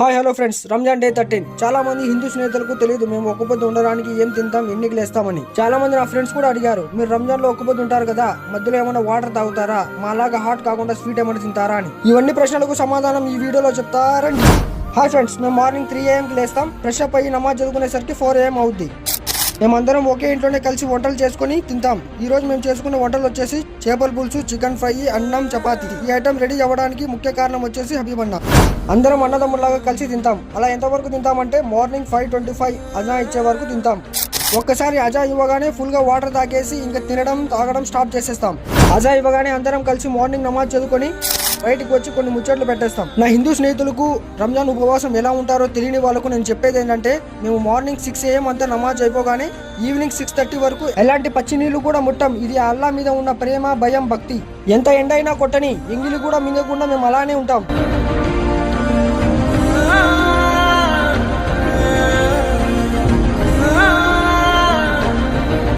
Hi hello friends, Ramzan day 13 చాలా మంది హిందూ స్నేహితులకు తెలియదు మేము ఒక్కపొద్దు ఉండడానికి ఏం తింటాం, ఎన్ని లేస్తామని. చాలా మంది నా ఫ్రెండ్స్ కూడా అడిగారు, మీరు రంజాన్ లో ఒక్కపొద్దు ఉంటారు కదా, మధ్యలో ఏమైనా వాటర్ తాగుతారా, మాలాగా హాట్ కాకుండా స్వీట్ ఏమైనా తింటారా అని. ఇవన్నీ ప్రశ్నలకు సమాధానం ఈ వీడియోలో చెప్తారండి. హాయ్ ఫ్రెండ్స్, మేము మార్నింగ్ 3 AM కి లేస్తాం. ఫ్రెష్ అప్ అయ్యి నమాజ్ చదువుకునేసరికి 4 AM అవుద్ది. మేమందరం ఒకే ఇంట్లోనే కలిసి వంటలు చేసుకుని తింటాం. ఈ రోజు మేము చేసుకున్న వంటలు వచ్చేసి చేపల పులుసు, చికెన్ ఫ్రై, అన్నం, చపాతీ. ఈ ఐటమ్ రెడీ అవ్వడానికి ముఖ్య కారణం వచ్చేసి హబీబ్ అన్న. అందరం అన్నదమ్ములాగా కలిసి తింటాం. అలా ఎంతవరకు తింటామంటే మార్నింగ్ 5:25 అజా ఇచ్చే వరకు తింటాం. ఒక్కసారి అజా ఇవ్వగానే ఫుల్ గా వాటర్ తాగేసి ఇంకా తినడం తాగడం స్టార్ట్ చేసేస్తాం. అజా ఇవ్వగానే అందరం కలిసి మార్నింగ్ నమాజ్ చదువుకొని బయటికి వచ్చి కొన్ని ముచ్చట్లు పెట్టేస్తాం. నా హిందూ స్నేహితులకు రంజాన్ ఉపవాసం ఎలా ఉంటారో తెలియని వాళ్ళకు నేను చెప్పేది ఏంటంటే, మేము మార్నింగ్ 6 AM అంతా నమాజ్ అయిపోగానే ఈవినింగ్ 6:30 వరకు ఎలాంటి పచ్చి నీళ్లు కూడా ముట్టం. ఇది అల్లా మీద ఉన్న ప్రేమ, భయం, భక్తి. ఎంత ఎండైనా కొట్టని, ఎంగిలి కూడా మింగకుండా మేము అలానే ఉంటాం.